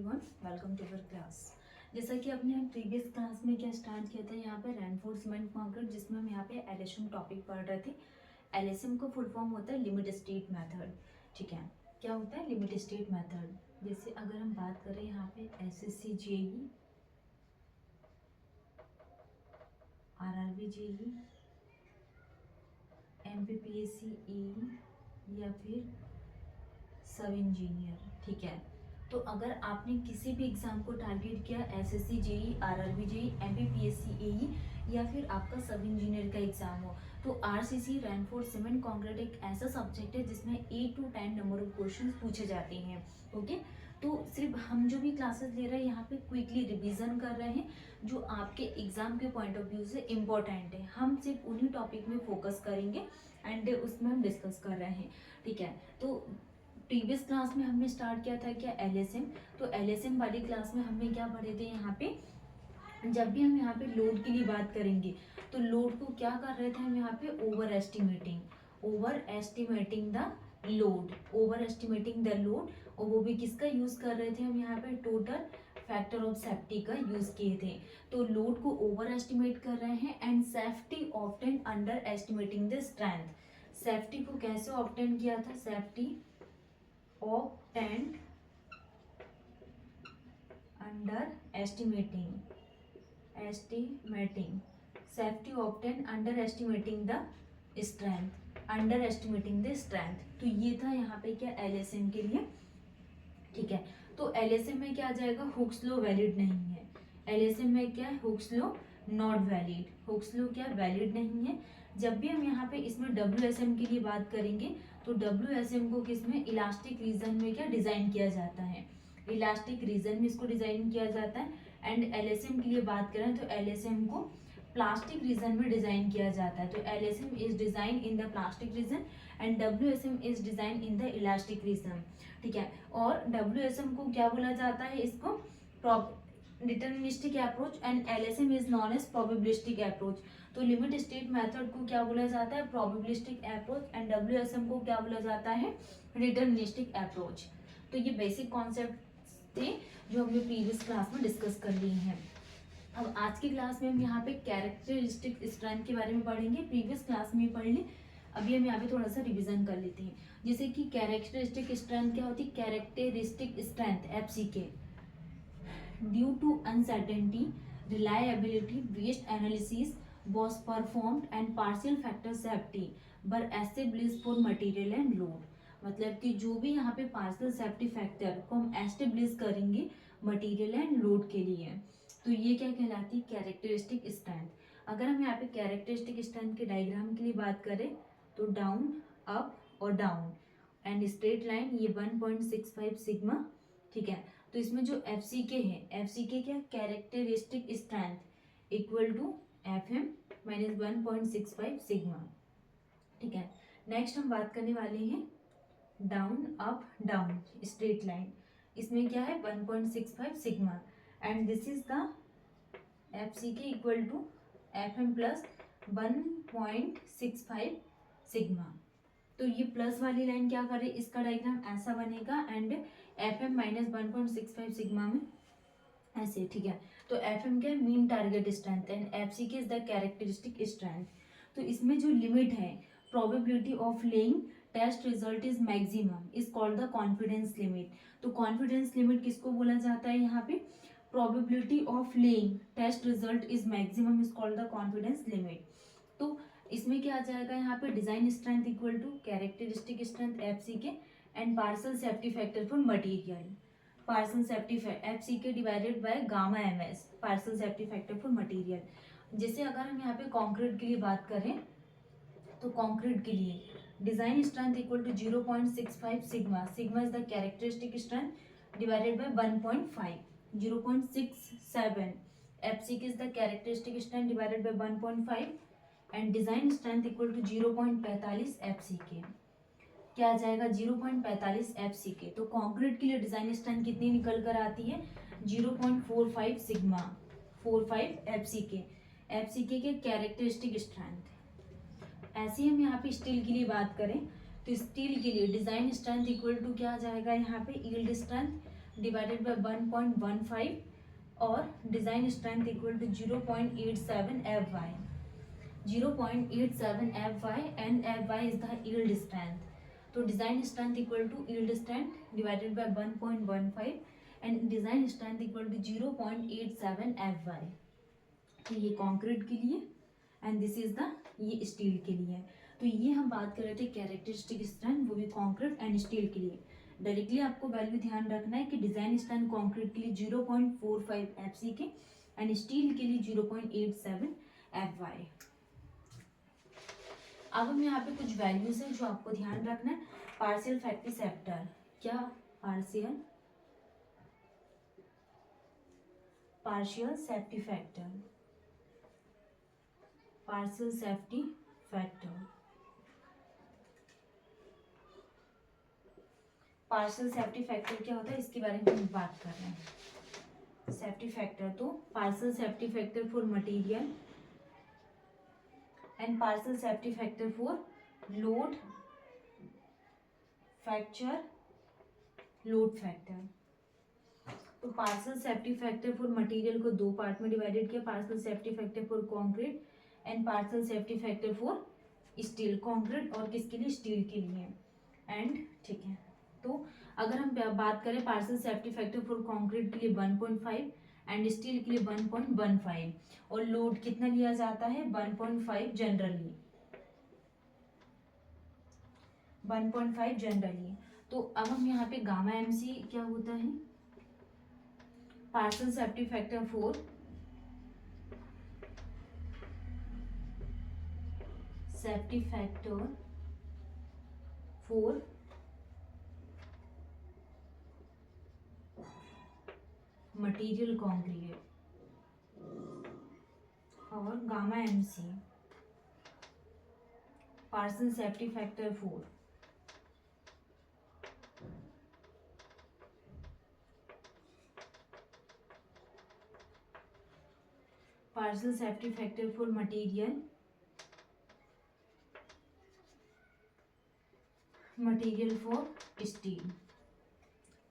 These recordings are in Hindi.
Everyone, welcome to our class. जैसा कि अपने प्रीवियस क्लास में क्या स्टार्ट किया था, यहाँ पे रेनफोर्समेंट कंक्रीट, जिसमें हम यहाँ पे एलएसएम टॉपिक पढ़ रहे थे। एलएसएम का फुल फॉर्म होता है लिमिट स्टेट मेथड। ठीक है, क्या होता है लिमिट स्टेट मेथड। जैसे अगर हम बात करें यहाँ पे SSC JE, RRB JE, MPPSC E या फिर सब इंजीनियर। ठीक है, तो अगर आपने किसी भी एग्जाम को टारगेट किया, SSC JE, RRB JE, MPPSC AE या फिर आपका सब इंजीनियर का एग्जाम हो, तो आरसीसी रेनफोर्समेंट कंक्रीट एक ऐसा सब्जेक्ट है जिसमें 8 to 10 नंबर ऑफ क्वेश्चंस पूछे जाते हैं। ओके, तो सिर्फ हम जो भी क्लासेस ले रहे हैं यहाँ पे क्विकली रिवीजन कर रहे हैं जो आपके एग्जाम के पॉइंट ऑफ व्यू से इम्पोर्टेंट है। हम सिर्फ उन्हीं टॉपिक में फोकस करेंगे एंड उसमें हम डिस्कस कर रहे हैं। ठीक है, तो प्रीवियस क्लास में हमने स्टार्ट किया था क्या एलएसएम। तो एलएसएम वाली क्लास में हमने क्या पढ़े थे, यहाँ पे जब भी हम यहाँ पे लोड की बात करेंगे तो लोड को क्या कर रहे थे हम यहाँ पे over estimating the load, over estimating the load. और वो भी किसका यूज कर रहे थे हम यहाँ पे, टोटल फैक्टर ऑफ सेफ्टी का यूज किए थे। तो लोड को ओवर एस्टिमेट कर रहे हैं and safety often under estimating the strength. Safety को कैसे ऑफ्टन किया था, safety obtained under estimating safety obtained under estimating the strength। तो ये था यहाँ पे क्या एलएसएम के लिए। ठीक है, तो एलएसएम में क्या आ जाएगा, हुक्स लॉ वैलिड नहीं है। एलएसएम में क्या है, Hooke's law not valid, Hooke's law क्या वैलिड नहीं है। जब भी हम यहाँ पे इसमें डब्ल्यूएसएम के लिए बात करेंगे तो डब्ल्यूएसएम को किसमें, इलास्टिक रीजन में क्या डिजाइन किया जाता है, इलास्टिक रीजन में इसको डिजाइन किया जाता है। एंड एलएसएम के लिए बात करें तो एलएसएम को प्लास्टिक रीजन में डिजाइन किया जाता है। तो LSM is design in the plastic region and WSM is design in the elastic region. ठीक है, और डब्ल्यूएसएम को क्या बोला जाता है, इसको deterministic approach and LSM is known as probabilistic approach. तो लिमिट स्टेट मेथड को क्या बोला जाता है, प्रोबेबिलिस्टिक अप्रोच, एंड डब्ल्यूएसएम को क्या बोला जाता है, डिटरमिनिस्टिक अप्रोच। तो ये बेसिक कॉन्सेप्ट थे जो हमने प्रीवियस क्लास में डिस्कस कर लिए हैं। अब आज की क्लास में हम यहाँ पे कैरेक्टरिस्टिक स्ट्रेंथ के बारे में पढ़ेंगे। प्रीवियस क्लास में पढ़ ली, अभी हम यहाँ पे थोड़ा सा रिवीजन कर लेते हैं। जैसे कि कैरेक्टरिस्टिक स्ट्रेंथ क्या होती है, characteristic strength FCK, due to uncertainty, reliability, waste analysis was performed and partial factor safety were established for material and load। मतलब कि जो भी यहाँ पे पार्शियल सेफ्टी फैक्टर को हम एस्टेब्लिश करेंगे मटेरियल एंड लोड के लिए, तो ये क्या कहलाती है, कैरेक्टरिस्टिक स्ट्रेंथ। अगर हम यहाँ पे कैरेक्टरिस्टिक स्ट्रेंथ के डायग्राम के लिए बात करें तो डाउन, अप और डाउन एंड स्ट्रेट लाइन, ये 1.65 सिग्मा। ठीक है, तो इसमें जो एफसीके है, एफसीके क्या, characteristic strength equal to FM minus 1.65 sigma. ठीक है, नेक्स्ट हम बात करने वाले हैं down, up, down straight line, इसमें क्या है 1.65 sigma and this is the FCK equal to FM plus 1.65 sigma. तो ये प्लस वाली लाइन क्या करे, इसका डायग्राम ऐसा बनेगा एंड FM माइनस 1.65 सिग्मा में ऐसे। ठीक है, तो FM क्या है, mean target strength and FCK is the characteristic strength. तो इसमें जो लिमिट है, probability of lying test result is maximum is called the confidence limit. तो कॉन्फिडेंस लिमिट किसको बोला जाता है, यहाँ पे probability of lying test result is maximum is called the confidence limit. तो इसमें क्या आ जाएगा, यहाँ पे design strength equal to characteristic strength FCK and partial safety factor for material, partial safety FCK divided by gamma MS, partial safety factor for material. जैसे अगर हम यहाँ पे कंक्रीट के लिए बात करें तो कंक्रीट के लिए design strength equal to 0.65 sigma, sigma is the characteristic strength divided by 1.5, 0.67 FCK is the characteristic strength divided by 1.5 and design strength equal to 0.45 FCK। क्या आ जाएगा, 0.45 FCK। तो कंक्रीट के लिए डिजाइन स्ट्रेंथ कितनी निकल कर आती है, 0.45 सिग्मा, 45 FCK, FCK के कैरेक्टरिस्टिक स्ट्रेंथ। ऐसे ही हम यहाँ पे स्टील के लिए बात करें तो स्टील के लिए डिजाइन स्ट्रेंथ इक्वल टू क्या आ जाएगा, यहाँ पे यील्ड स्ट्रेंथ डिवाइडेड बाय 1.15 और design strength equal to 0.87 Fy, 0.87 Fy and Fy is the yield strength. तो design strength equal to yield strength divided by 1.15 and design strength equal to 0.87 Fy. तो ये कंक्रीट के लिए एंड दिस इज द ये स्टील के लिए. तो ये हम बात कर रहे थे कैरेक्टरिस्टिक स्ट्रेंथ, वो भी कंक्रीट एंड स्टील के लिए. डायरेक्टली आपको वैल्यू ध्यान रखना है कि डिजाइन स्ट्रेंथ कंक्रीट के लिए 0.45 FCK एंड स्टील के लिए 0.87 Fy. अब हम यहाँ पे कुछ वैल्यूज हैं जो आपको ध्यान रखना है. पार्शियल सेफ्टी फैक्टर, क्या partial safety factor, partial safety factor, partial safety factor क्या होता है इसके बारे में हम बात कर रहे हैं. सेफ्टी फैक्टर, तो partial safety factor for material and partial safety factor for load factor, load factor. तो partial safety factor for material को दो पार्ट में डिवाइडेड किया. Partial safety factor for concrete and partial safety factor for steel. Concrete और किसके लिए, स्टील के लिए. एंड ठीक है, तो अगर हम बात करें partial safety factor for concrete के लिए 1.5 एंड स्टील के लिए 1.15 और लोड कितना लिया जाता है 1.5 जनरली, 1.5 जनरली. तो अब हम यहाँ पे गामा MC क्या होता है, partial safety factor for safety factor for material concrete और gamma MC partial safety factor for partial safety factor for material for steel.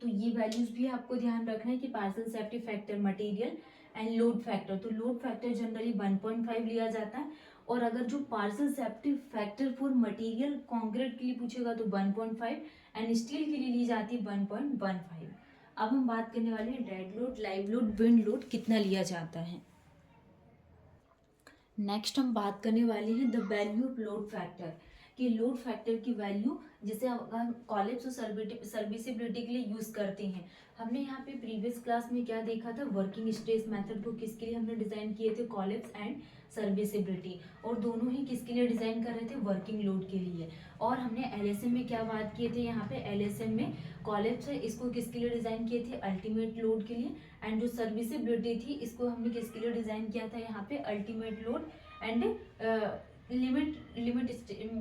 तो ये वैल्यूज भी आपको ध्यान रखना है कि partial safety factor material and load factor. तो लोड फैक्टर जनरली 1.5 लिया जाता है और अगर जो partial safety factor for material concrete के लिए पूछेगा तो 1.5 एंड स्टील के लिए ली जाती है 1.15. अब हम बात करने वाले हैं dead load, live load, wind load कितना लिया जाता है. नेक्स्ट हम बात करने वाले हैं the value of load factor, कि लोड फैक्टर की वैल्यू जिसे हम कॉलेप्स और सर्विसिबिलिटी के लिए यूज़ करते हैं. हमने यहाँ पे प्रीवियस क्लास में क्या देखा था, वर्किंग स्ट्रेस मेथड को किसके लिए हमने डिज़ाइन किए थे, कॉलेप्स एंड सर्विसिबिलिटी, और दोनों ही किसके लिए डिज़ाइन कर रहे थे, वर्किंग लोड के लिए. और हमने LSM में क्या बात किए थे, यहाँ पे LSM में कॉलेप्स है इसको किसके लिए डिज़ाइन किए थे, अल्टीमेट लोड के लिए. एंड जो सर्विसिबिलिटी थी इसको हमने किसके लिए डिज़ाइन किया था, यहाँ पे ultimate load and limit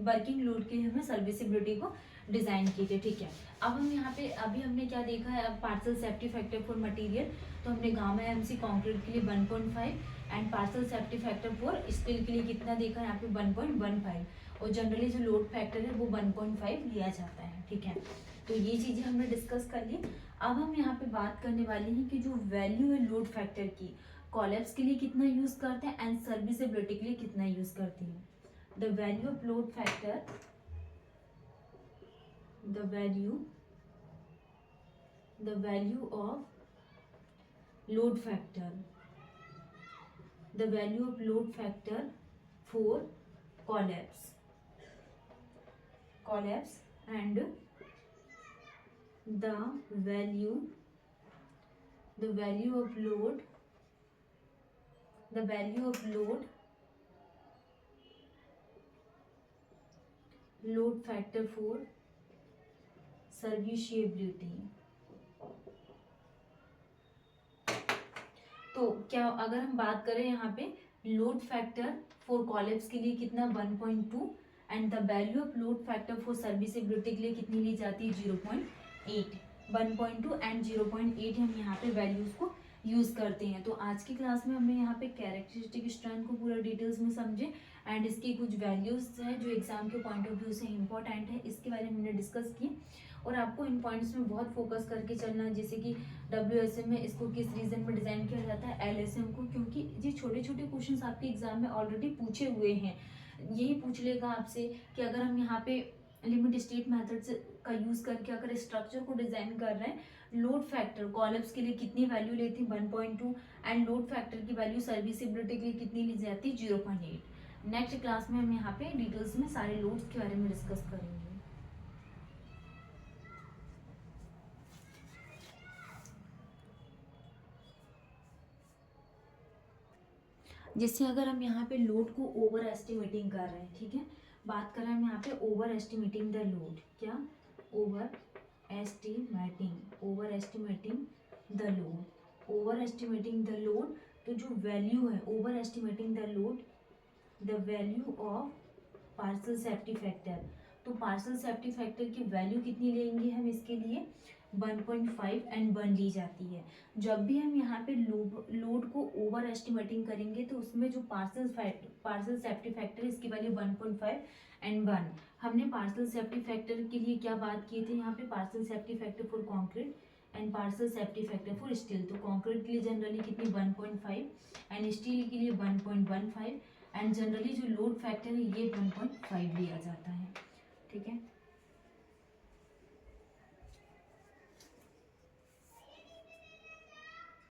working load के लिए हमने सर्विसिबिलिटी को डिज़ाइन किए थे. ठीक है, अब हम यहाँ पे अभी हमने क्या देखा है, अब partial safety factor for material, तो हमने गामा MC कंक्रीट के लिए 1.5 and partial safety factor for steel के लिए कितना देखा है यहाँ पे 1.15 और जनरली जो लोड फैक्टर है वो 1.5 लिया जाता है. ठीक है, तो ये चीज़ें हमने डिस्कस कर ली. अब हम यहाँ पे बात करने वाले हैं कि जो वैल्यू है लोड फैक्टर की, कॉलेप्स के लिए कितना यूज़ करते हैं एंड सर्विसिबिलिटी के लिए कितना यूज़ करते हैं. The value of load factor, the value of load factor, the value of load factor for collapse and the value of load factor for serviceability. तो क्या अगर हम बात करें यहाँ पे लोड फैक्टर फॉर कॉलेप्स के लिए कितना 1.2 and the value of load factor for serviceability के लिए कितनी ली जाती है 0.8, 1.2 एंड 0.8 हम यहाँ पे वैल्यूज को यूज़ करते हैं। तो आज की क्लास में हमने यहाँ पे कैरेक्टरिस्टिक स्ट्रेंथ को पूरा डिटेल्स में समझे एंड इसकी कुछ वैल्यूज़ है जो एग्जाम के पॉइंट ऑफ व्यू से इंपॉर्टेंट है, इसके बारे में हमने डिस्कस की। और आपको इन पॉइंट्स में बहुत फोकस करके चलना है, जैसे कि WSM में इसको किस रीजन में डिज़ाइन किया जाता है, LSM को, क्योंकि ये छोटे छोटे क्वेश्चंस आपके एग्जाम में ऑलरेडी पूछे हुए हैं। यही पूछ लेगा आपसे कि अगर हम यहाँ पे लिमिट स्टेट मेथड का यूज़ करके अगर स्ट्रक्चर को डिज़ाइन कर रहे हैं, लोड फैक्टर कॉलम्स के लिए कितनी वैल्यू लेती है 1.2 एंड लोड फैक्टर की वैल्यू सर्विसिबिलिटी के लिए कितनी ली जाती है 0.8। नेक्स्ट क्लास में हम यहाँ पे डिटेल्स में सारे लोड्स के बारे में डिस्कस करेंगे। जैसे अगर हम यहाँ पे लोड को ओवर एस्टिमेटिंग कर रहे हैं, ठीक है, बात कर रहे हैं हम यहाँ पे ओवर एस्टिमेटिंग द लोड, क्या over estimating the load, over estimating the load. तो जो वैल्यू है over estimating the load, the value of partial safety factor, तो पार्शियल सेफ्टी फैक्टर की वैल्यू कितनी लेंगे हम इसके लिए 1.5 एंड 1 ली जाती है। जब भी हम यहाँ पे लोड को ओवर एस्टिमेटिंग करेंगे तो उसमें जो पार्शियल सेफ्टी फैक्टर इसकी वैल्यू 1.5 एंड 1। हमने पार्शियल सेफ्टी फैक्टर के लिए क्या बात की थी, यहाँ पे partial safety factor for concrete and partial safety factor for steel. तो कंक्रीट के लिए जनरली कितनी 1.5 एंड स्टील के लिए 1.15 एंड जनरली जो लोड फैक्टर है ये 1.5 लिया जाता है, ठीक है।